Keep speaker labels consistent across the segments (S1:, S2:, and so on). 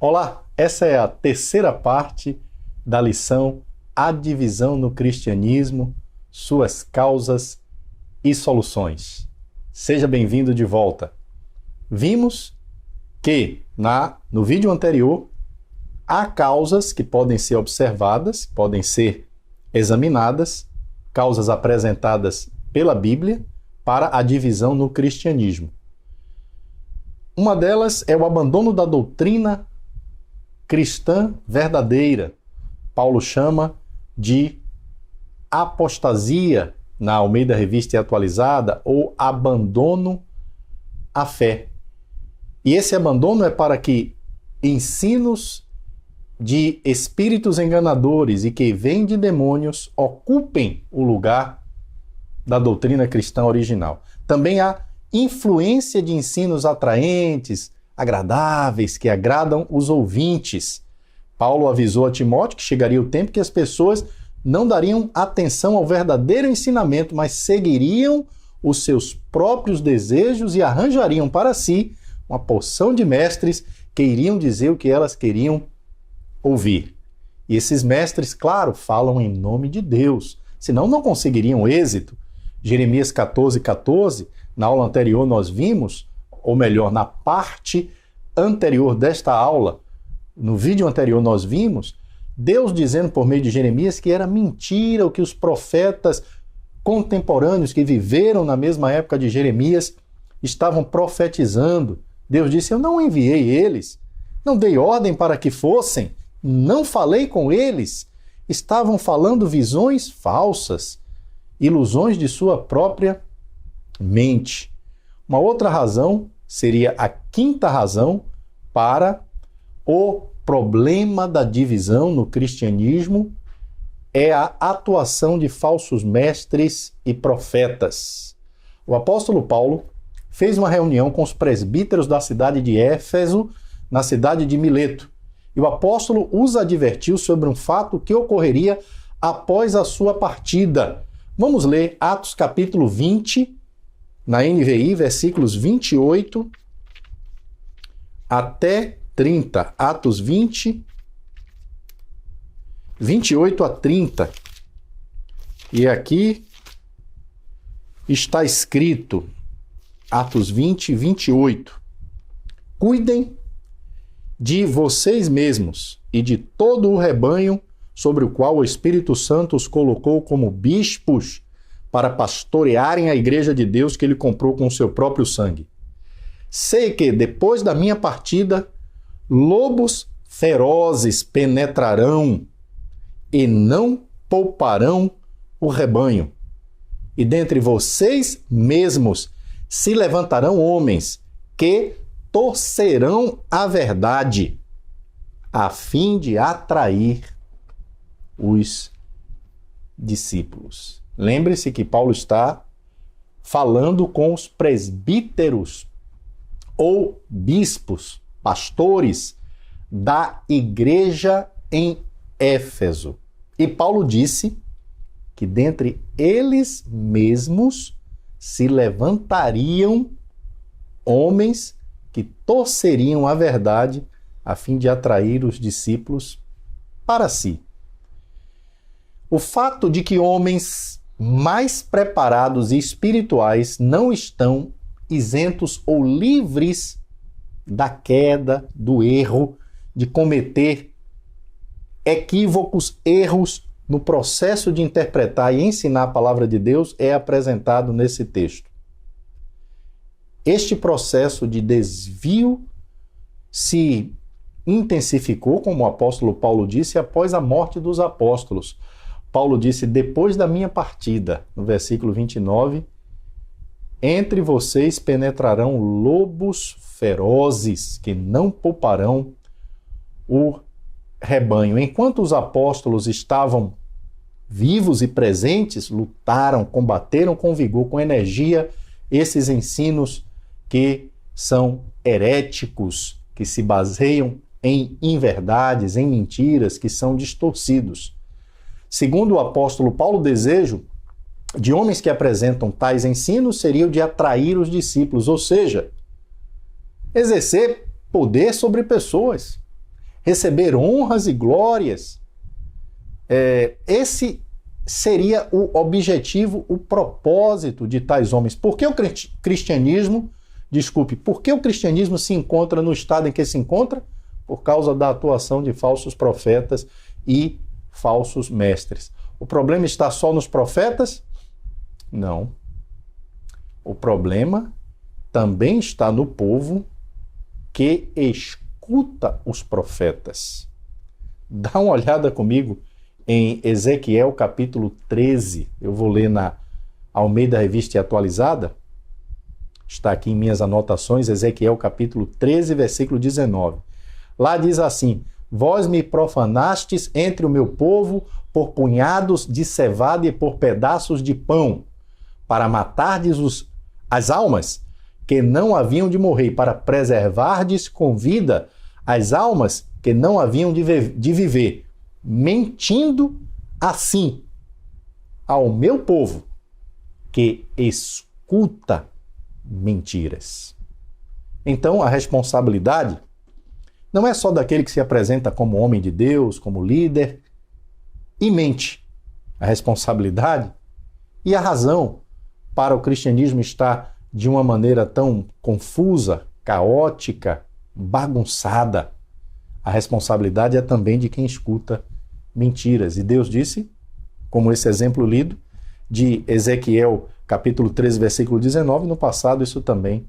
S1: Olá, essa é a terceira parte da lição A Divisão no Cristianismo, Suas Causas e Soluções. Seja bem-vindo de volta. Vimos que no vídeo anterior há causas que podem ser observadas, podem ser examinadas, causas apresentadas pela Bíblia para a divisão no cristianismo. Uma delas é o abandono da doutrina cristã verdadeira. Paulo chama de apostasia na Almeida Revista e Atualizada, ou abandono à fé. E esse abandono é para que ensinos de espíritos enganadores e que vêm de demônios ocupem o lugar da doutrina cristã original. Também há influência de ensinos atraentes, agradáveis, que agradam os ouvintes. Paulo avisou a Timóteo que chegaria o tempo que as pessoas não dariam atenção ao verdadeiro ensinamento, mas seguiriam os seus próprios desejos e arranjariam para si uma porção de mestres que iriam dizer o que elas queriam ouvir. E esses mestres, claro, falam em nome de Deus, senão não conseguiriam êxito. Jeremias 14:14, na aula anterior nós vimos, ou melhor, na parte anterior desta aula, no vídeo anterior nós vimos, Deus dizendo por meio de Jeremias que era mentira o que os profetas contemporâneos que viveram na mesma época de Jeremias estavam profetizando. Deus disse: eu não enviei eles, não dei ordem para que fossem, não falei com eles. Estavam falando visões falsas, ilusões de sua própria mente. Uma outra razão seria a quinta razão para o problema da divisão no cristianismo, é a atuação de falsos mestres e profetas. O apóstolo Paulo fez uma reunião com os presbíteros da cidade de Éfeso, na cidade de Mileto, e o apóstolo os advertiu sobre um fato que ocorreria após a sua partida. Vamos ler Atos capítulo 20, na NVI, versículos 28 até 30. Atos 20, 28 a 30. E aqui está escrito, Atos 20, 28. Cuidem de vocês mesmos e de todo o rebanho sobre o qual o Espírito Santo os colocou como bispos para pastorearem a igreja de Deus que ele comprou com o seu próprio sangue. Sei que, depois da minha partida, lobos ferozes penetrarão e não pouparão o rebanho. E dentre vocês mesmos se levantarão homens que torcerão a verdade, a fim de atrair os discípulos. Lembre-se que Paulo está falando com os presbíteros ou bispos, pastores da igreja em Éfeso. E Paulo disse que dentre eles mesmos se levantariam homens que torceriam a verdade a fim de atrair os discípulos para si. O fato de que homens mais preparados e espirituais não estão isentos ou livres da queda, do erro, de cometer equívocos, erros no processo de interpretar e ensinar a palavra de Deus é apresentado nesse texto. Este processo de desvio se intensificou, como o apóstolo Paulo disse, após a morte dos apóstolos. Paulo disse: depois da minha partida, no versículo 29, entre vocês penetrarão lobos ferozes que não pouparão o rebanho. Enquanto os apóstolos estavam vivos e presentes, lutaram, combateram com vigor, com energia, esses ensinos que são heréticos, que se baseiam em inverdades, em mentiras, que são distorcidos. Segundo o apóstolo Paulo, o desejo de homens que apresentam tais ensinos seria o de atrair os discípulos, ou seja, exercer poder sobre pessoas, receber honras e glórias. Esse seria o objetivo, o propósito de tais homens. Por que o cristianismo, por que o cristianismo se encontra no estado em que se encontra? Por causa da atuação de falsos profetas e falsos mestres. O problema está só nos profetas? Não. O problema também está no povo que escuta os profetas. Dá uma olhada comigo em Ezequiel capítulo 13. Eu vou ler na Almeida Revista e Atualizada. Está aqui em minhas anotações, Ezequiel capítulo 13, versículo 19. Lá diz assim: vós me profanastes entre o meu povo por punhados de cevada e por pedaços de pão, para matardes as almas que não haviam de morrer, para preservardes com vida as almas que não haviam de viver, mentindo assim ao meu povo que escuta mentiras. Então, a responsabilidade não é só daquele que se apresenta como homem de Deus, como líder, e mente. A responsabilidade e a razão para o cristianismo estar de uma maneira tão confusa, caótica, bagunçada. A responsabilidade é também de quem escuta mentiras. E Deus disse, como esse exemplo lido, de Ezequiel, capítulo 13, versículo 19, no passado isso também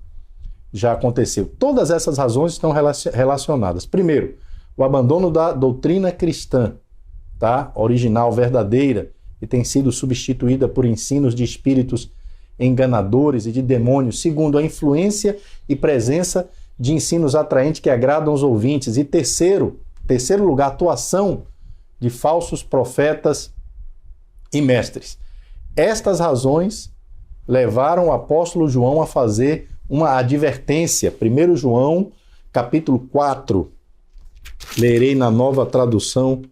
S1: já aconteceu. Todas essas razões estão relacionadas. Primeiro, o abandono da doutrina cristã, tá? Original, verdadeira, e tem sido substituída por ensinos de espíritos enganadores e de demônios. Segundo, a influência e presença de ensinos atraentes que agradam os ouvintes. E terceiro lugar, a atuação de falsos profetas e mestres. Estas razões levaram o apóstolo João a fazer uma advertência. 1 João, capítulo 4. Lerei na Nova Tradução,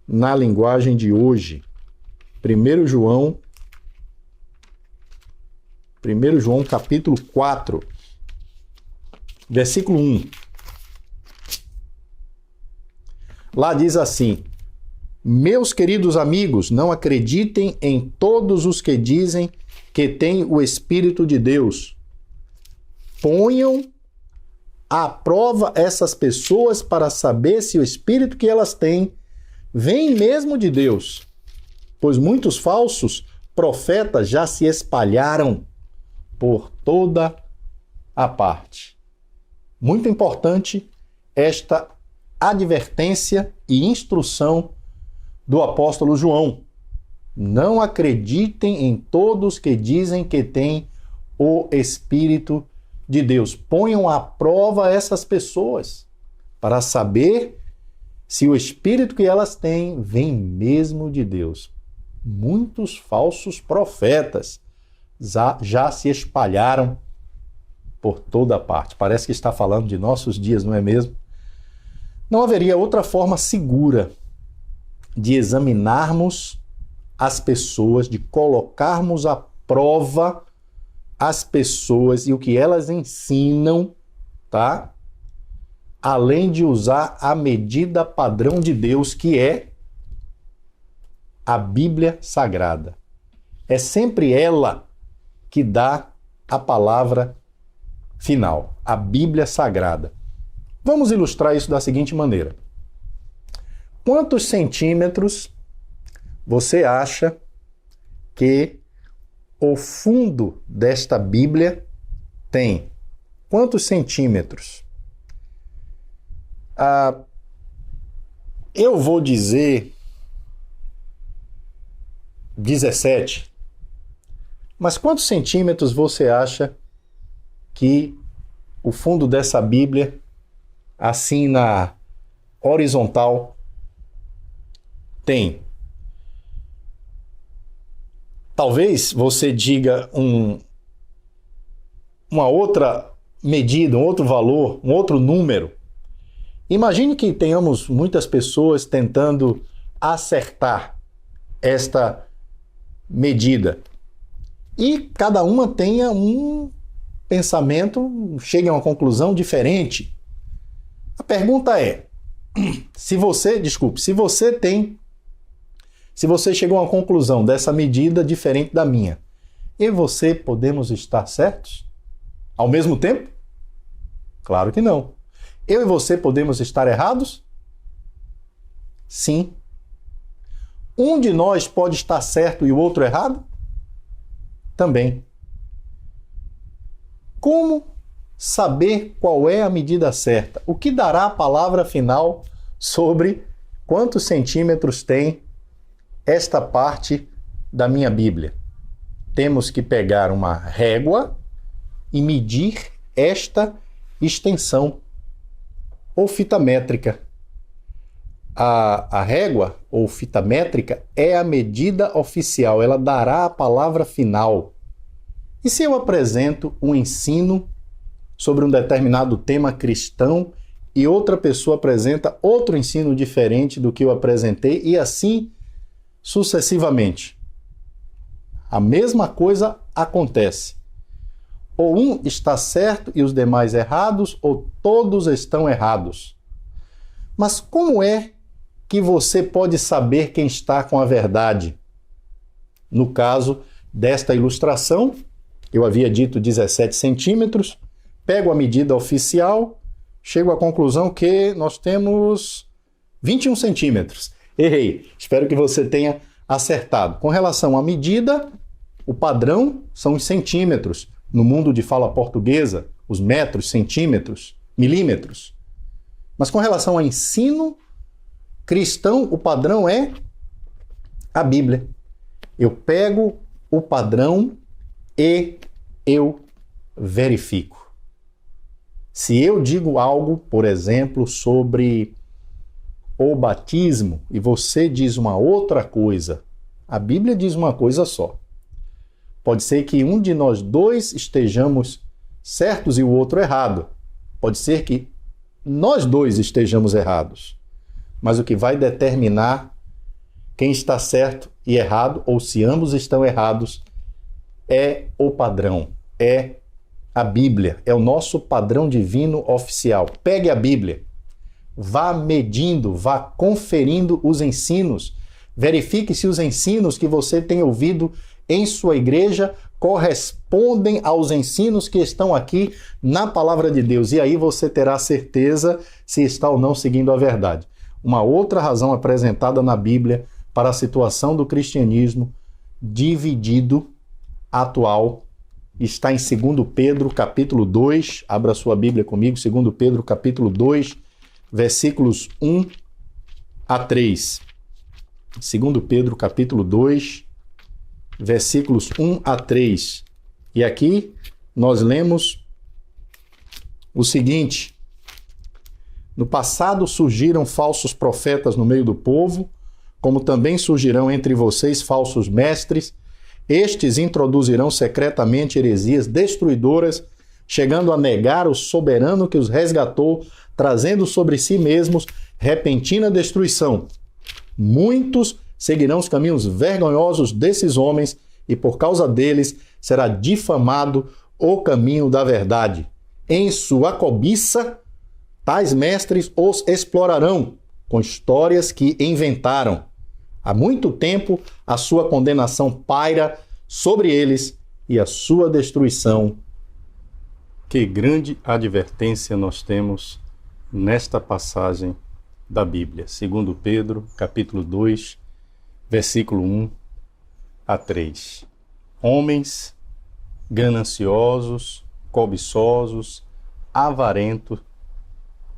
S1: na linguagem de hoje. 1 João, capítulo 4, versículo 1. Lá diz assim: meus queridos amigos, não acreditem em todos os que dizem que têm o Espírito de Deus. Ponham à prova essas pessoas para saber se o Espírito que elas têm vem mesmo de Deus. Pois muitos falsos profetas já se espalharam por toda a parte. Muito importante esta advertência e instrução do apóstolo João. Não acreditem em todos que dizem que têm o Espírito de Deus. Ponham à prova essas pessoas para saber se o Espírito que elas têm vem mesmo de Deus. Muitos falsos profetas já se espalharam por toda parte. Parece que está falando de nossos dias, não é mesmo? Não haveria outra forma segura de examinarmos as pessoas, de colocarmos à prova as pessoas e o que elas ensinam, tá? Além de usar a medida padrão de Deus, que é a Bíblia Sagrada. É sempre ela que dá a palavra final, a Bíblia Sagrada. Vamos ilustrar isso da seguinte maneira. Quantos centímetros você acha que o fundo desta Bíblia tem? Quantos centímetros? Eu vou dizer 17. Mas quantos centímetros você acha que o fundo dessa Bíblia, assim na horizontal, tem? Talvez você diga uma outra medida, um outro valor, um outro número. Imagine que tenhamos muitas pessoas tentando acertar esta medida. E cada uma tenha um pensamento, chegue a uma conclusão diferente. A pergunta é: se você chegou a uma conclusão dessa medida diferente da minha, eu e você podemos estar certos? Ao mesmo tempo? Claro que não. Eu e você podemos estar errados? Sim. Um de nós pode estar certo e o outro errado? Também. Como saber qual é a medida certa? O que dará a palavra final sobre quantos centímetros tem esta parte da minha Bíblia? Temos que pegar uma régua e medir esta extensão, ou fita métrica. A régua, ou fita métrica, é a medida oficial, ela dará a palavra final. E se eu apresento um ensino sobre um determinado tema cristão e outra pessoa apresenta outro ensino diferente do que eu apresentei e assim sucessivamente? A mesma coisa acontece. Ou um está certo e os demais errados, ou todos estão errados. Mas como é que você pode saber quem está com a verdade? No caso desta ilustração, eu havia dito 17 centímetros, pego a medida oficial, chego à conclusão que nós temos 21 centímetros. Errei. Espero que você tenha acertado. Com relação à medida, o padrão são os centímetros. No mundo de fala portuguesa, os metros, centímetros, milímetros. Mas com relação ao ensino cristão, o padrão é a Bíblia. Eu pego o padrão e eu verifico. Se eu digo algo, por exemplo, sobre o batismo e você diz uma outra coisa, a Bíblia diz uma coisa só. Pode ser que um de nós dois estejamos certos e o outro errado. Pode ser que nós dois estejamos errados. Mas o que vai determinar quem está certo e errado, ou se ambos estão errados, é o padrão, é a Bíblia, é o nosso padrão divino oficial. Pegue a Bíblia, vá medindo, vá conferindo os ensinos, verifique se os ensinos que você tem ouvido em sua igreja correspondem aos ensinos que estão aqui na palavra de Deus. E aí você terá certeza se está ou não seguindo a verdade. Uma outra razão apresentada na Bíblia para a situação do cristianismo dividido atual está em 2 Pedro, capítulo 2. Abra sua Bíblia comigo, 2 Pedro, capítulo 2, versículos 1 a 3. 2 Pedro, capítulo 2, versículos 1 a 3. E aqui nós lemos o seguinte: no passado surgiram falsos profetas no meio do povo, como também surgirão entre vocês falsos mestres. Estes introduzirão secretamente heresias destruidoras, chegando a negar o soberano que os resgatou, trazendo sobre si mesmos repentina destruição. Muitos seguirão os caminhos vergonhosos desses homens, e por causa deles será difamado o caminho da verdade. Em sua cobiça, tais mestres os explorarão com histórias que inventaram. Há muito tempo a sua condenação paira sobre eles e a sua destruição. Que grande advertência nós temos nesta passagem da Bíblia. 2 Pedro, capítulo 2, versículo 1 a 3. Homens gananciosos, cobiçosos, avarentos,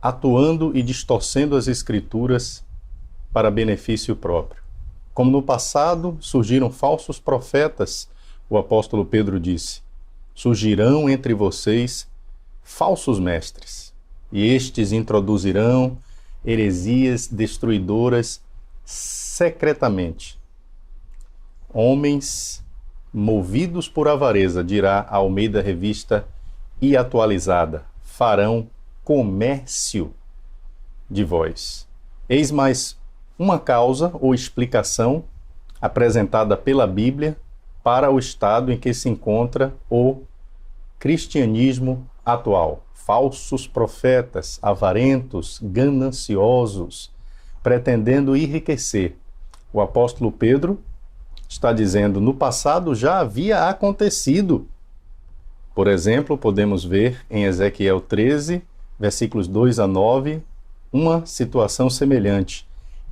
S1: atuando e distorcendo as Escrituras para benefício próprio. Como no passado surgiram falsos profetas, o apóstolo Pedro disse: surgirão entre vocês falsos mestres, e estes introduzirão heresias destruidoras secretamente. Homens movidos por avareza, dirá a Almeida Revista e Atualizada, farão comércio de vós. Eis mais uma causa ou explicação apresentada pela Bíblia para o estado em que se encontra o cristianismo atual. Falsos profetas, avarentos, gananciosos, pretendendo enriquecer. O apóstolo Pedro está dizendo, no passado já havia acontecido. Por exemplo, podemos ver em Ezequiel 13, versículos 2 a 9, uma situação semelhante.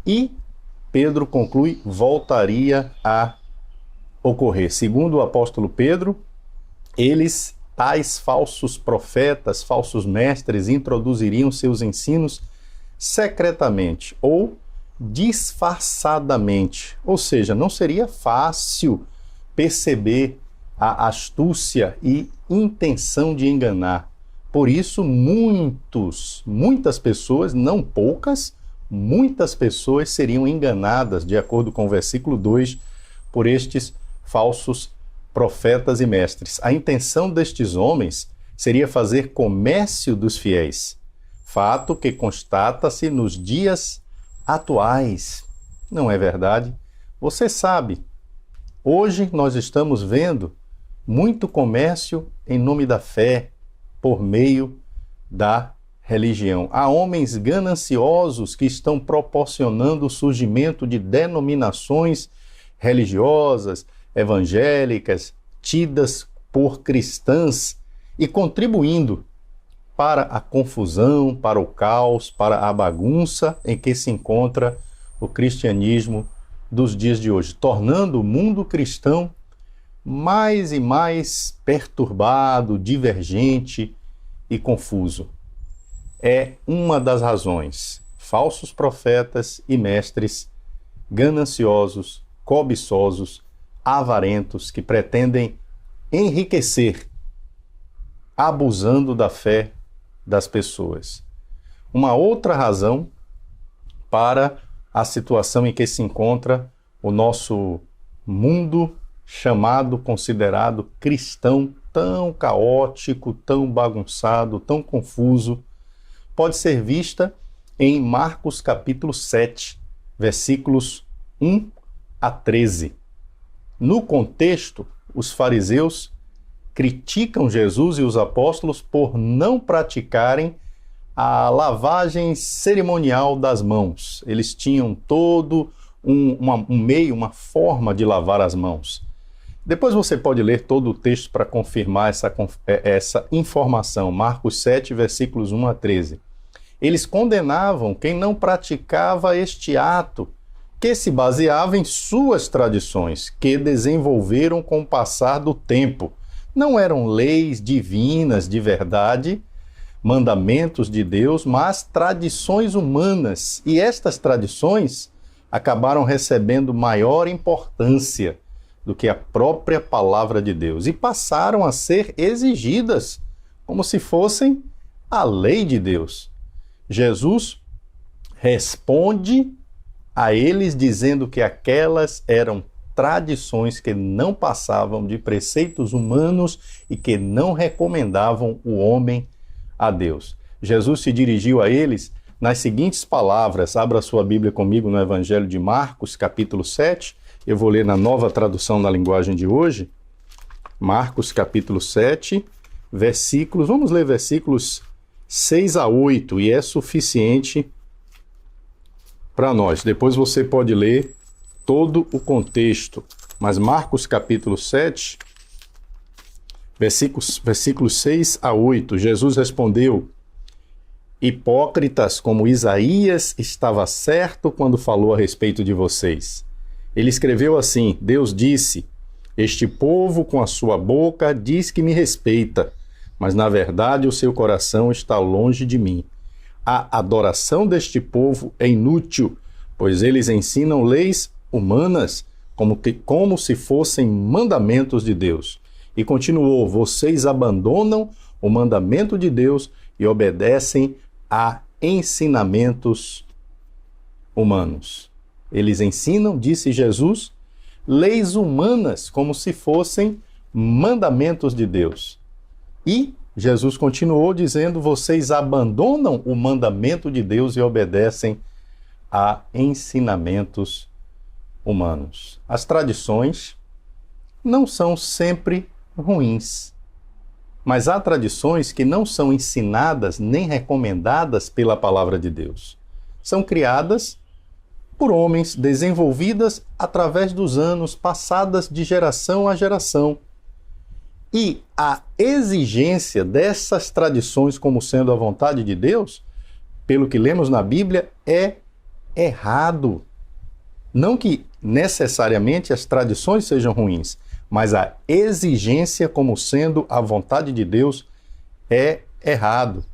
S1: E Pedro conclui, voltaria a ocorrer. Segundo o apóstolo Pedro, tais falsos profetas, falsos mestres, introduziriam seus ensinos secretamente ou disfarçadamente. Ou seja, não seria fácil perceber a astúcia e intenção de enganar. Por isso, muitas pessoas, não poucas, muitas pessoas seriam enganadas, de acordo com o versículo 2, por estes falsos profetas e mestres. A intenção destes homens seria fazer comércio dos fiéis, fato que constata-se nos dias atuais. Não é verdade? Você sabe, hoje nós estamos vendo muito comércio em nome da fé, por meio da religião. Há homens gananciosos que estão proporcionando o surgimento de denominações religiosas, evangélicas, tidas por cristãs e contribuindo para a confusão, para o caos, para a bagunça em que se encontra o cristianismo dos dias de hoje, tornando o mundo cristão mais e mais perturbado, divergente e confuso. É uma das razões. Falsos profetas e mestres gananciosos, cobiçosos, avarentos, que pretendem enriquecer, abusando da fé das pessoas. Uma outra razão para a situação em que se encontra o nosso mundo chamado, considerado cristão, tão caótico, tão bagunçado, tão confuso, pode ser vista em Marcos capítulo 7, versículos 1 a 13. No contexto, os fariseus criticam Jesus e os apóstolos por não praticarem a lavagem cerimonial das mãos. Eles tinham todo um meio, uma forma de lavar as mãos. Depois você pode ler todo o texto para confirmar essa informação. Marcos 7, versículos 1 a 13. Eles condenavam quem não praticava este ato, que se baseava em suas tradições, que desenvolveram com o passar do tempo. Não eram leis divinas de verdade, mandamentos de Deus, mas tradições humanas. E estas tradições acabaram recebendo maior importância do que a própria palavra de Deus e passaram a ser exigidas como se fossem a lei de Deus. Jesus responde a eles dizendo que aquelas eram tradições que não passavam de preceitos humanos e que não recomendavam o homem a Deus. Jesus se dirigiu a eles nas seguintes palavras. Abra sua Bíblia comigo no Evangelho de Marcos, capítulo 7. Eu vou ler na nova tradução na linguagem de hoje. Marcos, capítulo 7, versículos. Vamos ler versículos 6 a 8, e é suficiente para nós. Depois você pode ler todo o contexto. Mas Marcos, capítulo 7, versículos 6 a 8, Jesus respondeu: hipócritas, como Isaías estava certo quando falou a respeito de vocês. Ele escreveu assim: Deus disse, este povo com a sua boca diz que me respeita, mas na verdade o seu coração está longe de mim. A adoração deste povo é inútil, pois eles ensinam leis humanas como se fossem mandamentos de Deus. E continuou: vocês abandonam o mandamento de Deus e obedecem a ensinamentos humanos. Eles ensinam, disse Jesus, leis humanas como se fossem mandamentos de Deus. E Jesus continuou dizendo: vocês abandonam o mandamento de Deus e obedecem a ensinamentos humanos. As tradições não são sempre ruins, Mas há tradições que não são ensinadas nem recomendadas pela palavra de Deus. São criadas por homens, desenvolvidas através dos anos, passadas de geração a geração. E a exigência dessas tradições como sendo a vontade de Deus, pelo que lemos na Bíblia, é errado. Não que necessariamente as tradições sejam ruins, mas a exigência como sendo a vontade de Deus é errado.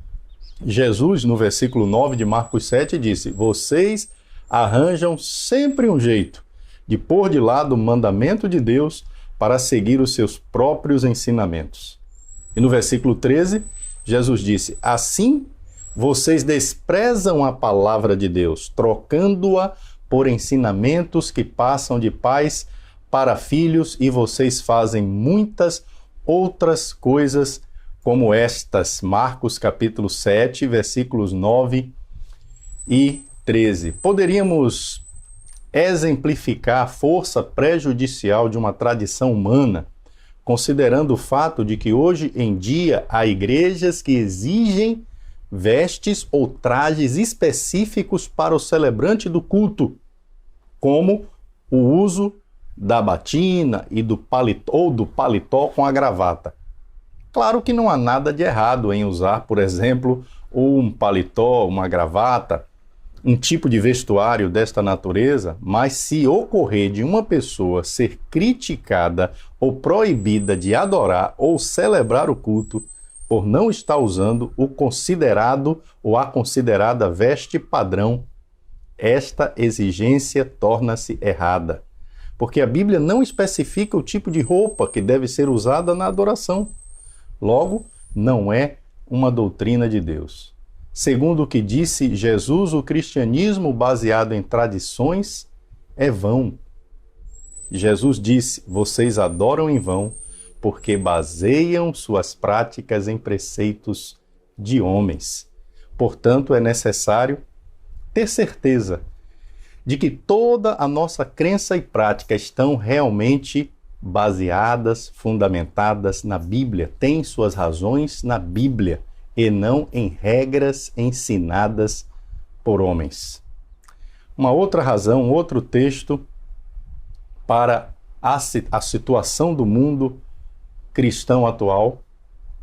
S1: Jesus, no versículo 9 de Marcos 7, disse: vocês arranjam sempre um jeito de pôr de lado o mandamento de Deus para seguir os seus próprios ensinamentos. E no versículo 13, Jesus disse: assim vocês desprezam a palavra de Deus, trocando-a por ensinamentos que passam de pais para filhos, e vocês fazem muitas outras coisas como estas. Marcos capítulo 7, versículos 9 e 13. Poderíamos exemplificar a força prejudicial de uma tradição humana, considerando o fato de que hoje em dia há igrejas que exigem vestes ou trajes específicos para o celebrante do culto, como o uso da batina e do paletó com a gravata. Claro que não há nada de errado em usar, por exemplo, um paletó, uma gravata, um tipo de vestuário desta natureza, mas se ocorrer de uma pessoa ser criticada ou proibida de adorar ou celebrar o culto por não estar usando o considerado ou a considerada veste padrão, esta exigência torna-se errada, porque a Bíblia não especifica o tipo de roupa que deve ser usada na adoração. Logo, não é uma doutrina de Deus. Segundo o que disse Jesus, o cristianismo baseado em tradições é vão. Jesus disse: vocês adoram em vão, porque baseiam suas práticas em preceitos de homens. Portanto, é necessário ter certeza de que toda a nossa crença e prática estão realmente baseadas, fundamentadas na Bíblia, têm suas razões na Bíblia e não em regras ensinadas por homens. Uma outra razão, outro texto para a situação do mundo cristão atual.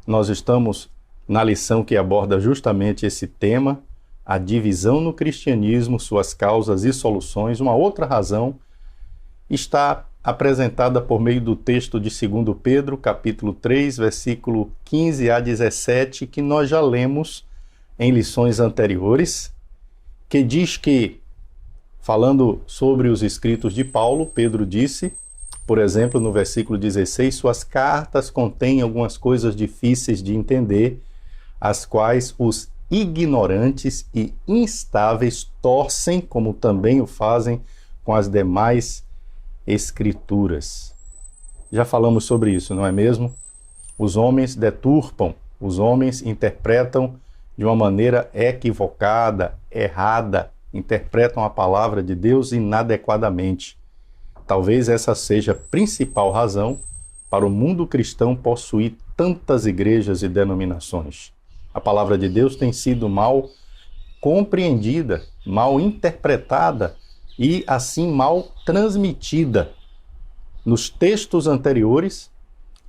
S1: Nós estamos na lição que aborda justamente esse tema, a divisão no cristianismo, suas causas e soluções. Uma outra razão está apresentada por meio do texto de 2 Pedro, capítulo 3, versículo 15 a 17, que nós já lemos em lições anteriores, que diz que, falando sobre os escritos de Paulo, Pedro disse, por exemplo, no versículo 16, suas cartas contêm algumas coisas difíceis de entender, as quais os ignorantes e instáveis torcem, como também o fazem com as demais escrituras. Já falamos sobre isso, não é mesmo? Os homens deturpam, os homens interpretam de uma maneira equivocada, errada, interpretam a palavra de Deus inadequadamente. Talvez essa seja a principal razão para o mundo cristão possuir tantas igrejas e denominações. A palavra de Deus tem sido mal compreendida, mal interpretada e assim mal transmitida. Nos textos anteriores,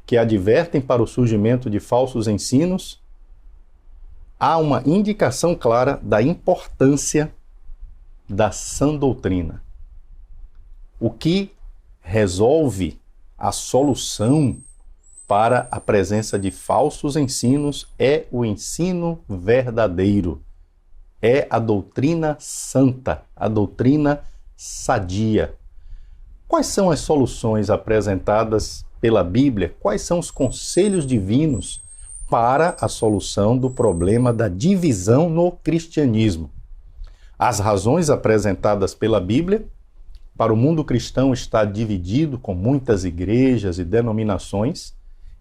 S1: que advertem para o surgimento de falsos ensinos, há uma indicação clara da importância da sã doutrina. O que resolve a solução para a presença de falsos ensinos é o ensino verdadeiro, é a doutrina santa, a doutrina sadia. Quais são as soluções apresentadas pela Bíblia? Quais são os conselhos divinos para a solução do problema da divisão no cristianismo? As razões apresentadas pela Bíblia para o mundo cristão estar dividido com muitas igrejas e denominações,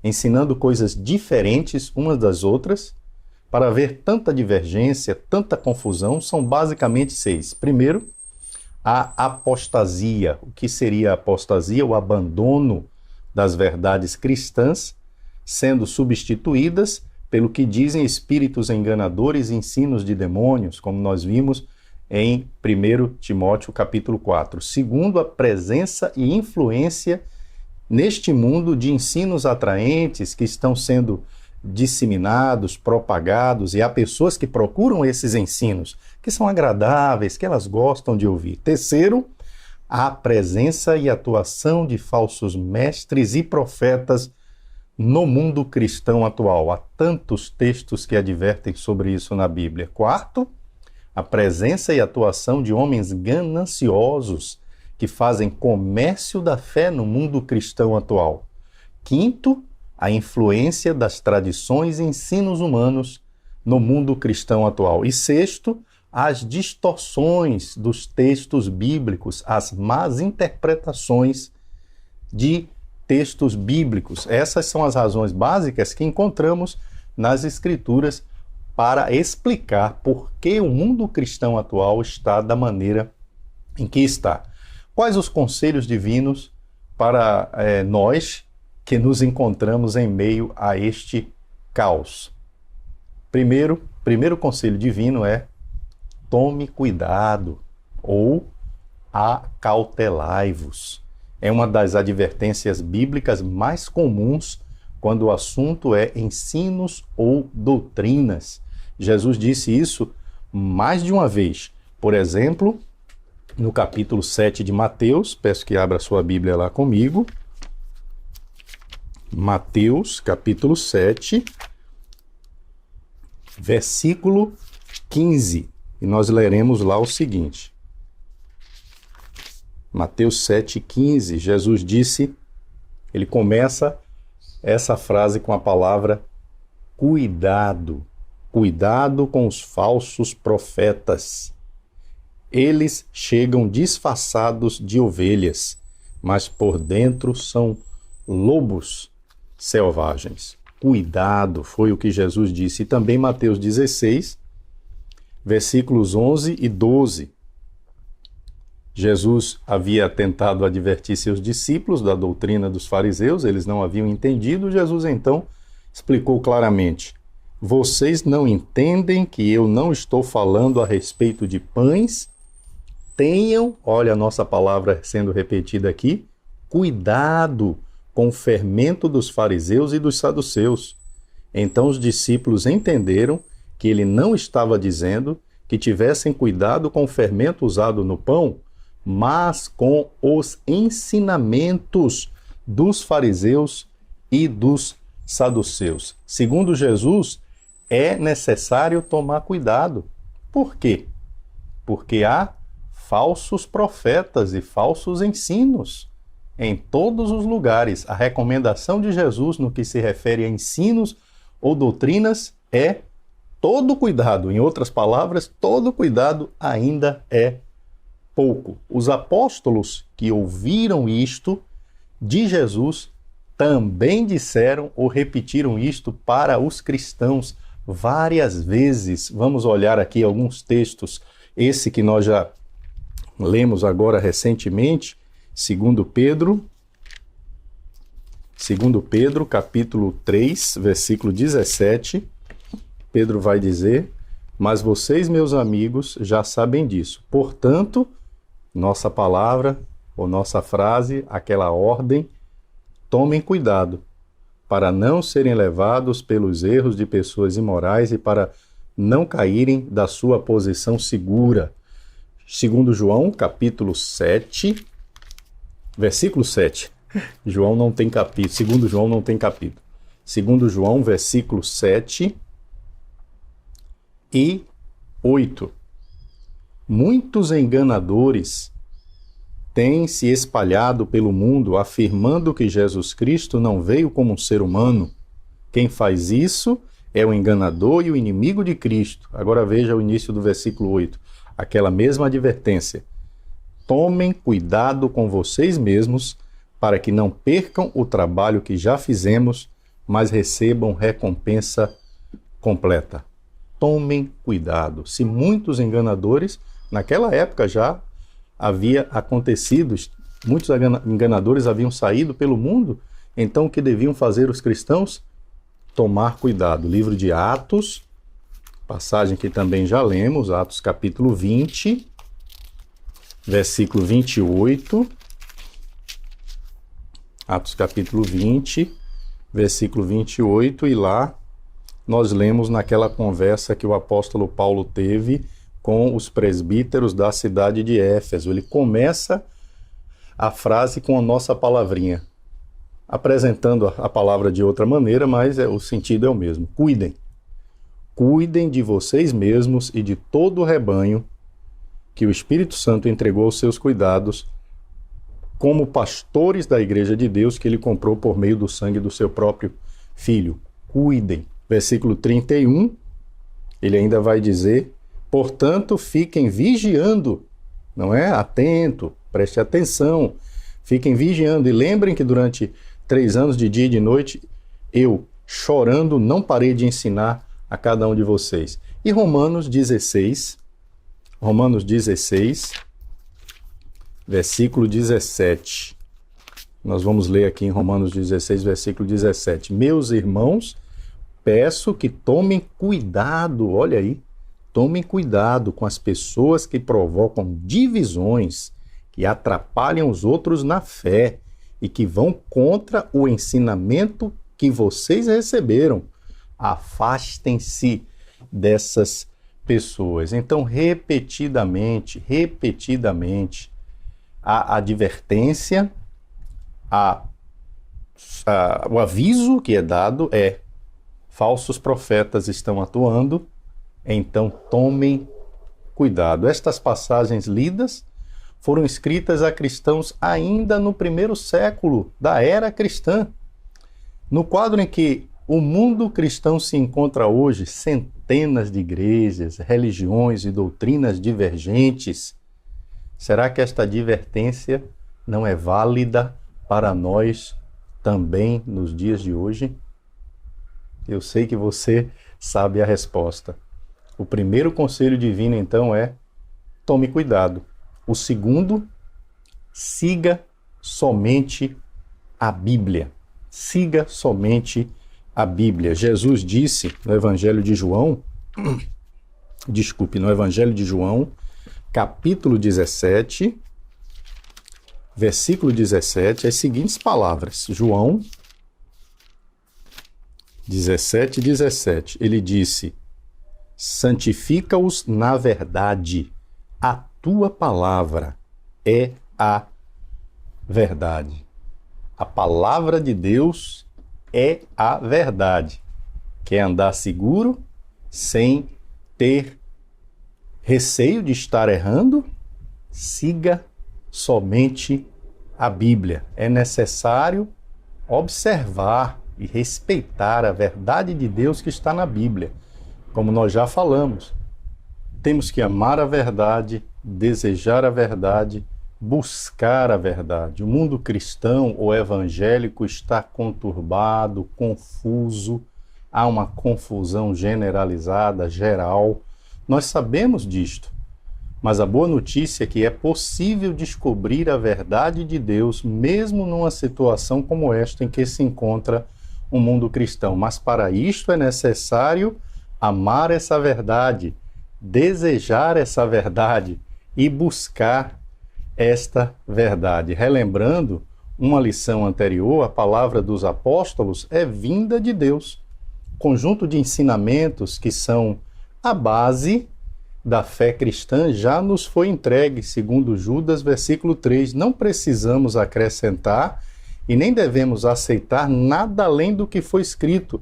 S1: ensinando coisas diferentes umas das outras, para haver tanta divergência, tanta confusão, são basicamente 6. Primeiro, a apostasia. O que seria a apostasia? O abandono das verdades cristãs sendo substituídas pelo que dizem espíritos enganadores e ensinos de demônios, como nós vimos em 1 Timóteo capítulo 4. Segundo, a presença e influência neste mundo de ensinos atraentes que estão sendo disseminados, propagados, e há pessoas que procuram esses ensinos, que são agradáveis, que elas gostam de ouvir. Terceiro, a presença e atuação de falsos mestres e profetas no mundo cristão atual. Há tantos textos que advertem sobre isso na Bíblia. Quarto, a presença e atuação de homens gananciosos que fazem comércio da fé no mundo cristão atual. Quinto, a influência das tradições e ensinos humanos no mundo cristão atual. E sexto, as distorções dos textos bíblicos, as más interpretações de textos bíblicos. Essas são as razões básicas que encontramos nas Escrituras para explicar por que o mundo cristão atual está da maneira em que está. Quais os conselhos divinos para nós que nos encontramos em meio a este caos? Primeiro conselho divino é: tome cuidado ou acautelai-vos. É uma das advertências bíblicas mais comuns quando o assunto é ensinos ou doutrinas. Jesus disse isso mais de uma vez. Por exemplo, no capítulo 7 de Mateus, peço que abra sua Bíblia lá comigo. Mateus, capítulo 7, versículo 15. E nós leremos lá o seguinte. Mateus 7,15, Jesus disse, ele começa essa frase com a palavra cuidado. Cuidado com os falsos profetas. Eles chegam disfarçados de ovelhas, mas por dentro são lobos selvagens. Cuidado, foi o que Jesus disse. E também Mateus 16, versículos 11 e 12. Jesus havia tentado advertir seus discípulos da doutrina dos fariseus, eles não haviam entendido. Jesus então explicou claramente: vocês não entendem que eu não estou falando a respeito de pães? Tenham, olha a nossa palavra sendo repetida aqui, cuidado com o fermento dos fariseus e dos saduceus. Então os discípulos entenderam que ele não estava dizendo que tivessem cuidado com o fermento usado no pão, mas com os ensinamentos dos fariseus e dos saduceus. Segundo Jesus, é necessário tomar cuidado. Por quê? Porque há falsos profetas e falsos ensinos em todos os lugares. A recomendação de Jesus no que se refere a ensinos ou doutrinas é todo cuidado. Em outras palavras, todo cuidado ainda é pouco. Os apóstolos que ouviram isto de Jesus também disseram ou repetiram isto para os cristãos várias vezes. Vamos olhar aqui alguns textos. Esse que nós já lemos agora recentemente, 2 Pedro, capítulo 3, versículo 17. Pedro vai dizer: mas vocês, meus amigos, já sabem disso. Portanto, nossa palavra, ou nossa frase, aquela ordem, tomem cuidado para não serem levados pelos erros de pessoas imorais e para não caírem da sua posição segura. 2 João, capítulo 7, versículo 7. João não tem capítulo. 2 João não tem capítulo. 2 João, versículo 7 e 8. Muitos enganadores têm se espalhado pelo mundo afirmando que Jesus Cristo não veio como um ser humano. Quem faz isso é o enganador e o inimigo de Cristo. Agora veja o início do versículo 8. Aquela mesma advertência. Tomem cuidado com vocês mesmos para que não percam o trabalho que já fizemos, mas recebam recompensa completa. Tomem cuidado. Se muitos enganadores, naquela época já havia acontecido, muitos enganadores haviam saído pelo mundo, então o que deviam fazer os cristãos? tomar cuidado. Livro de Atos, passagem que também já lemos, Atos capítulo 20, versículo 28. Atos capítulo 20, versículo 28, e lá nós lemos naquela conversa que o apóstolo Paulo teve com os presbíteros da cidade de Éfeso. Ele começa a frase com a nossa palavrinha, apresentando a palavra de outra maneira, mas o sentido é o mesmo. Cuidem. Cuidem de vocês mesmos e de todo o rebanho que o Espírito Santo entregou aos seus cuidados, como pastores da igreja de Deus que ele comprou por meio do sangue do seu próprio filho. Cuidem. Versículo 31, ele ainda vai dizer: portanto, fiquem vigiando, não é? Atento, preste atenção, fiquem vigiando. E lembrem que durante 3 anos, de dia e de noite, eu, chorando, não parei de ensinar a cada um de vocês. E Romanos 16, versículo 17. Nós vamos ler aqui em Romanos 16, versículo 17. Meus irmãos, peço que tomem cuidado, olha aí, tomem cuidado com as pessoas que provocam divisões, que atrapalham os outros na fé e que vão contra o ensinamento que vocês receberam. Afastem-se dessas pessoas. Então, repetidamente, a advertência, o aviso que é dado é: falsos profetas estão atuando, então tomem cuidado. Estas passagens lidas foram escritas a cristãos ainda no primeiro século da era cristã. No quadro em que o mundo cristão se encontra hoje, centenas de igrejas, religiões e doutrinas divergentes, será que esta advertência não é válida para nós também nos dias de hoje? Eu sei que você sabe a resposta. O primeiro conselho divino, então, é: tome cuidado. O segundo, siga somente a Bíblia. Siga somente a Bíblia. Jesus disse no Evangelho de João, capítulo 17, versículo 17, as seguintes palavras. João 17:17. Ele disse: santifica-os na verdade, a tua palavra é a verdade. A palavra de Deus é a verdade. Quer andar seguro, sem ter receio de estar errando? Siga somente a Bíblia. É necessário observar e respeitar a verdade de Deus que está na Bíblia. Como nós já falamos, temos que amar a verdade, desejar a verdade, buscar a verdade. O mundo cristão ou evangélico está conturbado, confuso, há uma confusão generalizada, geral. Nós sabemos disto, mas a boa notícia é que é possível descobrir a verdade de Deus mesmo numa situação como esta em que se encontra o mundo cristão. Mas para isto é necessário amar essa verdade, desejar essa verdade e buscar esta verdade. Relembrando uma lição anterior, a palavra dos apóstolos é vinda de Deus. Conjunto de ensinamentos que são a base da fé cristã já nos foi entregue, segundo Judas, versículo 3. Não precisamos acrescentar e nem devemos aceitar nada além do que foi escrito,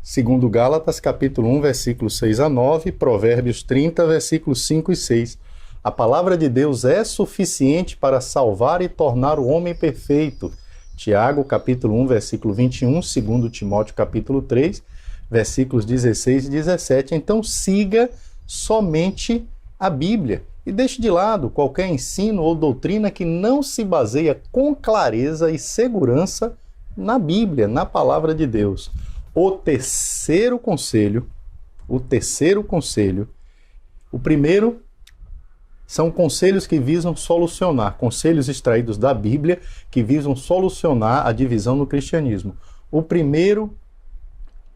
S1: segundo Gálatas, capítulo 1, versículos 6 a 9, Provérbios 30, versículos 5 e 6. A palavra de Deus é suficiente para salvar e tornar o homem perfeito. Tiago, capítulo 1, versículo 21, segundo Timóteo, capítulo 3, versículos 16 e 17. Então siga somente a Bíblia e deixe de lado qualquer ensino ou doutrina que não se baseia com clareza e segurança na Bíblia, na palavra de Deus. O primeiro são conselhos que visam solucionar, conselhos extraídos da Bíblia que visam solucionar a divisão no cristianismo. O primeiro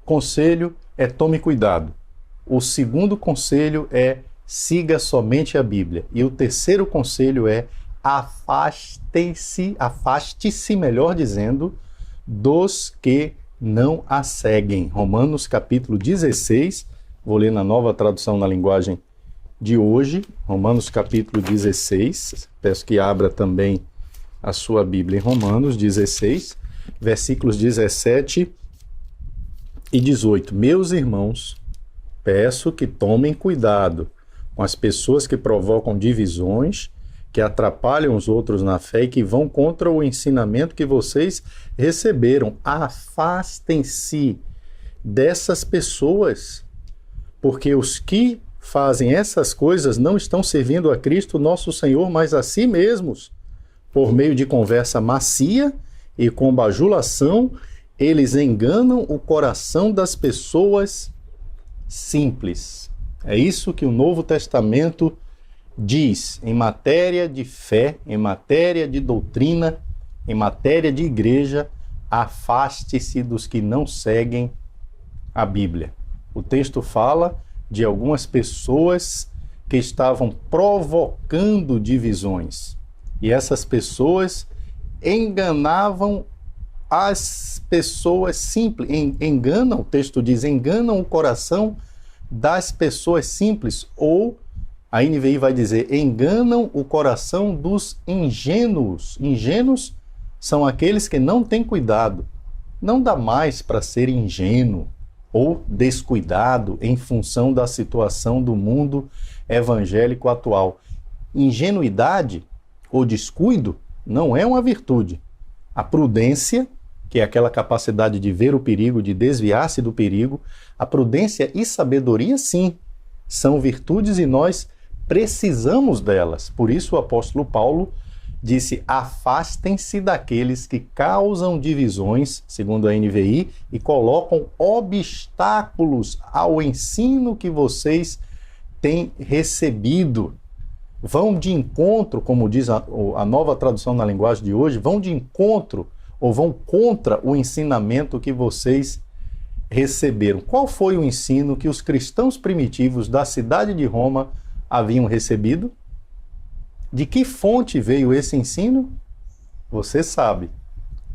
S1: conselho é tome cuidado. O segundo conselho é siga somente a Bíblia. E o terceiro conselho é afaste-se, melhor dizendo, dos que não a seguem. Romanos capítulo 16, vou ler na Nova Tradução na Linguagem de hoje, Romanos capítulo 16, peço que abra também a sua Bíblia em Romanos 16, versículos 17 e 18. Meus irmãos, peço que tomem cuidado com as pessoas que provocam divisões, que atrapalham os outros na fé e que vão contra o ensinamento que vocês receberam. Afastem-se dessas pessoas, porque os que fazem essas coisas não estão servindo a Cristo nosso Senhor, mas a si mesmos. Por meio de conversa macia e com bajulação, eles enganam o coração das pessoas simples. É isso que o Novo Testamento diz em matéria de fé, em matéria de doutrina, em matéria de igreja. Afaste-se dos que não seguem a Bíblia. O texto fala de algumas pessoas que estavam provocando divisões. E essas pessoas enganavam as pessoas simples. Enganam, o texto diz, enganam o coração das pessoas simples. Ou, a NVI vai dizer, enganam o coração dos ingênuos. Ingênuos são aqueles que não têm cuidado. Não dá mais para ser ingênuo ou descuidado em função da situação do mundo evangélico atual. Ingenuidade ou descuido não é uma virtude. A prudência, que é aquela capacidade de ver o perigo, de desviar-se do perigo, a prudência e sabedoria, sim, são virtudes e nós precisamos delas. Por isso o apóstolo Paulo disse, afastem-se daqueles que causam divisões, segundo a NVI, e colocam obstáculos ao ensino que vocês têm recebido. Vão de encontro, como diz a Nova Tradução na Linguagem de hoje, vão de encontro ou vão contra o ensinamento que vocês receberam. Qual foi o ensino que os cristãos primitivos da cidade de Roma haviam recebido? De que fonte veio esse ensino? Você sabe,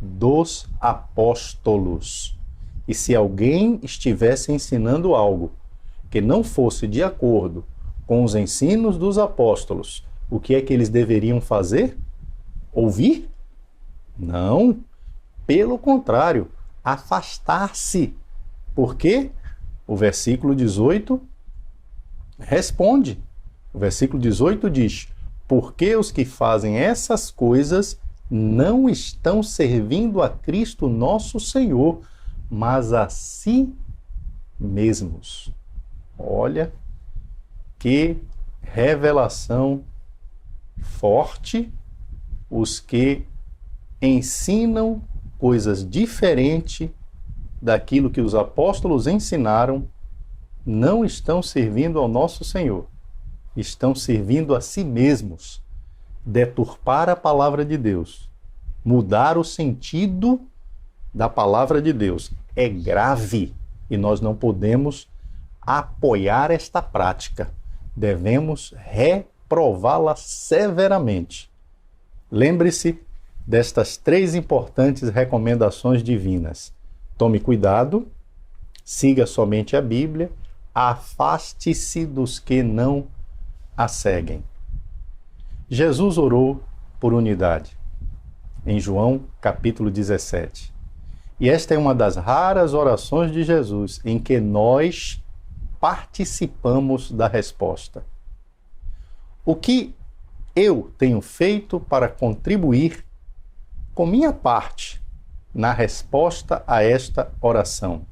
S1: dos apóstolos. E se alguém estivesse ensinando algo que não fosse de acordo com os ensinos dos apóstolos, o que é que eles deveriam fazer? Ouvir? Não. Pelo contrário, afastar-se. Por quê? O versículo 18 responde. O versículo 18 diz, porque os que fazem essas coisas não estão servindo a Cristo nosso Senhor, mas a si mesmos. Olha que revelação forte. Os que ensinam coisas diferentes daquilo que os apóstolos ensinaram não estão servindo ao nosso Senhor. Estão servindo a si mesmos, deturpar a palavra de Deus, mudar o sentido da palavra de Deus. É grave e nós não podemos apoiar esta prática. Devemos reprová-la severamente. Lembre-se destas 3 importantes recomendações divinas. Tome cuidado, siga somente a Bíblia, afaste-se dos que não a seguem. Jesus orou por unidade, em João capítulo 17. E esta é uma das raras orações de Jesus em que nós participamos da resposta. O que eu tenho feito para contribuir com minha parte na resposta a esta oração?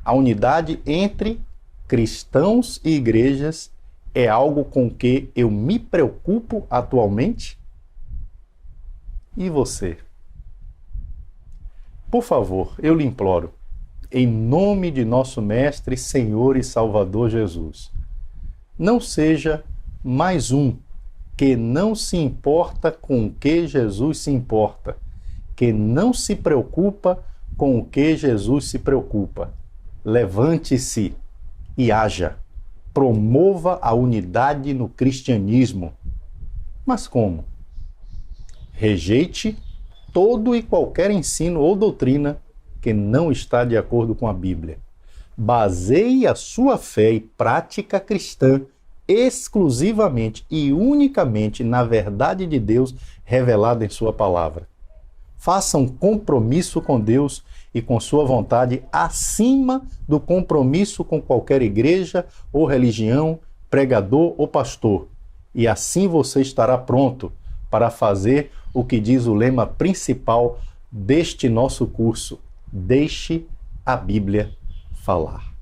S1: A unidade entre cristãos e igrejas é algo com que eu me preocupo atualmente? E você? Por favor, eu lhe imploro, em nome de nosso Mestre, Senhor e Salvador Jesus, não seja mais um que não se importa com o que Jesus se importa, que não se preocupa com o que Jesus se preocupa. levante-se e haja. Promova a unidade no cristianismo. Mas como? Rejeite todo e qualquer ensino ou doutrina que não está de acordo com a Bíblia. Baseie a sua fé e prática cristã exclusivamente e unicamente na verdade de Deus revelada em sua palavra. Faça um compromisso com Deus e com sua vontade acima do compromisso com qualquer igreja ou religião, pregador ou pastor. E assim você estará pronto para fazer o que diz o lema principal deste nosso curso: deixe a Bíblia falar.